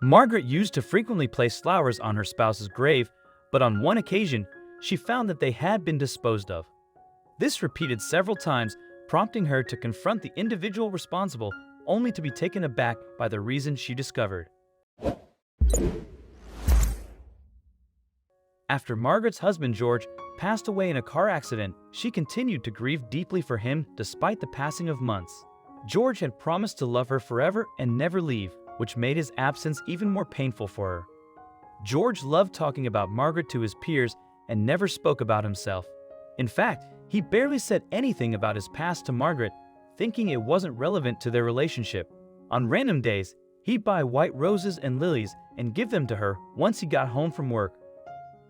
Margaret used to frequently place flowers on her spouse's grave, but on one occasion, she found that they had been disposed of. This repeated several times, prompting her to confront the individual responsible, only to be taken aback by the reason she discovered. After Margaret's husband George passed away in a car accident, she continued to grieve deeply for him despite the passing of months. George had promised to love her forever and never leave, which made his absence even more painful for her. George loved talking about Margaret to his peers and never spoke about himself. In fact, he barely said anything about his past to Margaret, thinking it wasn't relevant to their relationship. On random days, he'd buy white roses and lilies and give them to her once he got home from work.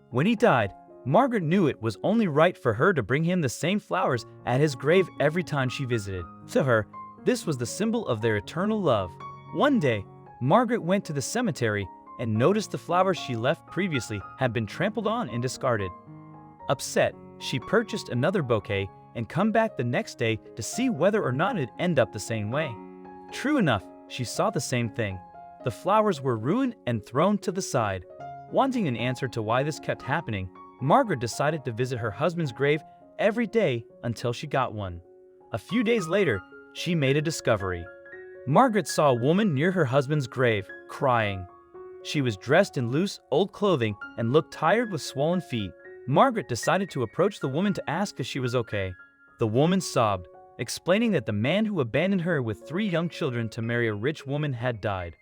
When he died, Margaret knew it was only right for her to bring him the same flowers at his grave every time she visited. To her, this was the symbol of their eternal love. One day, Margaret went to the cemetery and noticed the flowers she left previously had been trampled on and discarded. Upset, she purchased another bouquet and come back the next day to see whether or not it'd end up the same way. True enough, she saw the same thing. The flowers were ruined and thrown to the side. Wanting an answer to why this kept happening, Margaret decided to visit her husband's grave every day until she got one. A few days later, she made a discovery. Margaret saw a woman near her husband's grave, crying. She was dressed in loose, old clothing and looked tired with swollen feet. Margaret decided to approach the woman to ask if she was okay. The woman sobbed, explaining that the man who abandoned her with 3 young children to marry a rich woman had died.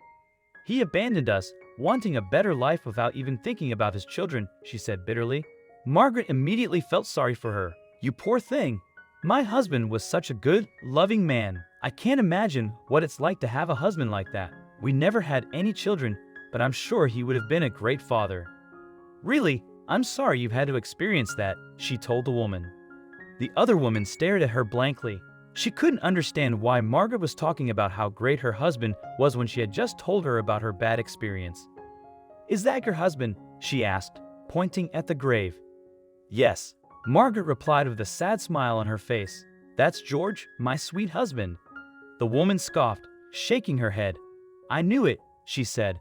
He abandoned us, wanting a better life without even thinking about his children, she said bitterly. Margaret immediately felt sorry for her. You poor thing. My husband was such a good, loving man. I can't imagine what it's like to have a husband like that. We never had any children, but I'm sure he would have been a great father. Really, I'm sorry you've had to experience that, she told the woman. The other woman stared at her blankly. She couldn't understand why Margaret was talking about how great her husband was when she had just told her about her bad experience. Is that your husband? She asked, pointing at the grave. Yes, Margaret replied with a sad smile on her face. That's George, my sweet husband. The woman scoffed, shaking her head. I knew it, she said.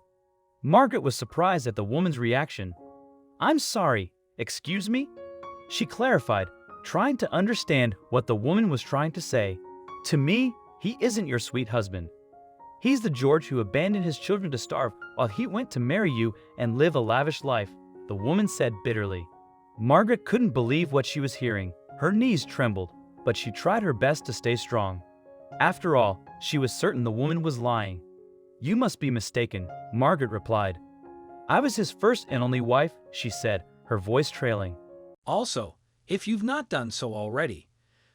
Margaret was surprised at the woman's reaction. I'm sorry, excuse me? She clarified, trying to understand what the woman was trying to say. To me, he isn't your sweet husband. He's the George who abandoned his children to starve while he went to marry you and live a lavish life, the woman said bitterly. Margaret couldn't believe what she was hearing. Her knees trembled, but she tried her best to stay strong. After all, she was certain the woman was lying. You must be mistaken, Margaret replied. I was his first and only wife, she said, her voice trailing. Also, if you've not done so already,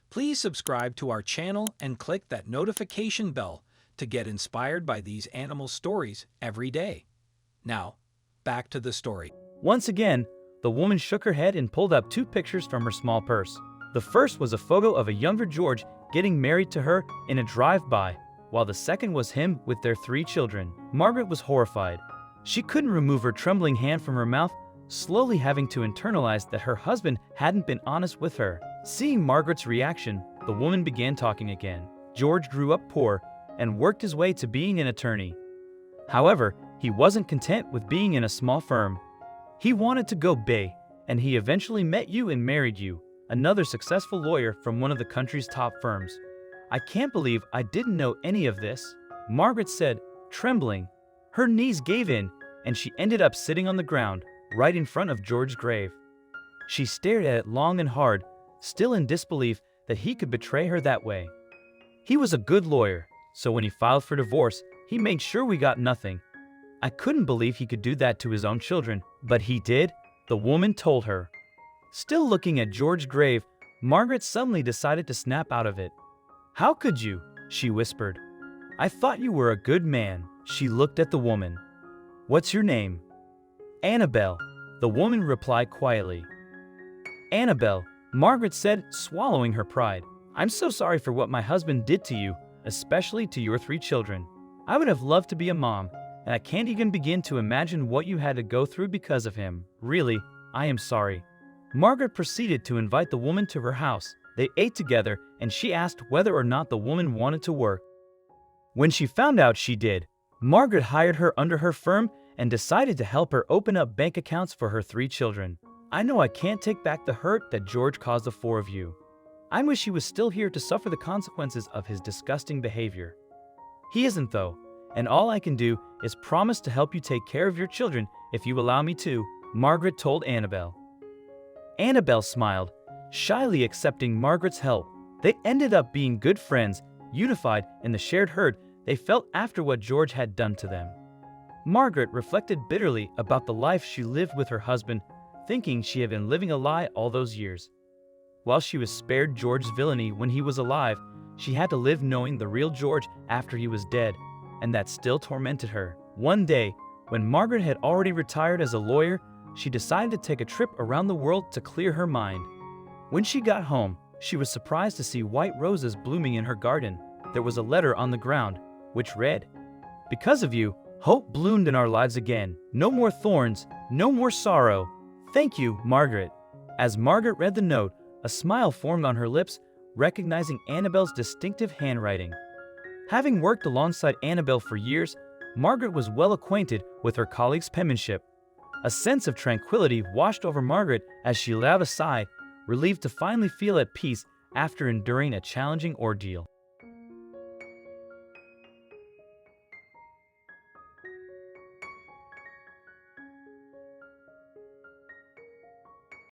please subscribe to our channel and click that notification bell to get inspired by these animal stories every day. Now, back to the story. Once again, the woman shook her head and pulled up 2 pictures from her small purse. The first was a photo of a younger George getting married to her in a drive-by, while the second was him with their 3 children. Margaret was horrified. She couldn't remove her trembling hand from her mouth, slowly having to internalize that her husband hadn't been honest with her. Seeing Margaret's reaction, the woman began talking again. George grew up poor and worked his way to being an attorney. However, he wasn't content with being in a small firm. He wanted to go big, and he eventually met you and married you, another successful lawyer from one of the country's top firms. I can't believe I didn't know any of this, Margaret said, trembling. Her knees gave in, and she ended up sitting on the ground, right in front of George's grave. She stared at it long and hard, still in disbelief that he could betray her that way. He was a good lawyer, so when he filed for divorce, he made sure we got nothing. I couldn't believe he could do that to his own children, but he did, the woman told her. Still looking at George's grave, Margaret suddenly decided to snap out of it. How could you? She whispered. I thought you were a good man. She looked at the woman. What's your name? Annabelle, the woman replied quietly. Annabelle, Margaret said, swallowing her pride. I'm so sorry for what my husband did to you, especially to your 3 children. I would have loved to be a mom, and I can't even begin to imagine what you had to go through because of him. Really, I am sorry. Margaret proceeded to invite the woman to her house. They ate together, and she asked whether or not the woman wanted to work. When she found out she did, Margaret hired her under her firm and decided to help her open up bank accounts for her 3 children. I know I can't take back the hurt that George caused the 4 of you. I wish he was still here to suffer the consequences of his disgusting behavior. He isn't though, and all I can do is promise to help you take care of your children if you allow me to, Margaret told Annabelle. Annabelle smiled, shyly accepting Margaret's help. They ended up being good friends, unified in the shared hurt they felt after what George had done to them. Margaret reflected bitterly about the life she lived with her husband, thinking she had been living a lie all those years. While she was spared George's villainy when he was alive, she had to live knowing the real George after he was dead, and that still tormented her. One day, when Margaret had already retired as a lawyer, she decided to take a trip around the world to clear her mind. When she got home, she was surprised to see white roses blooming in her garden. There was a letter on the ground, which read, "Because of you, hope bloomed in our lives again. No more thorns, no more sorrow. Thank you, Margaret." As Margaret read the note, a smile formed on her lips, recognizing Annabelle's distinctive handwriting. Having worked alongside Annabelle for years, Margaret was well acquainted with her colleague's penmanship. A sense of tranquility washed over Margaret as she let out a sigh, relieved to finally feel at peace after enduring a challenging ordeal.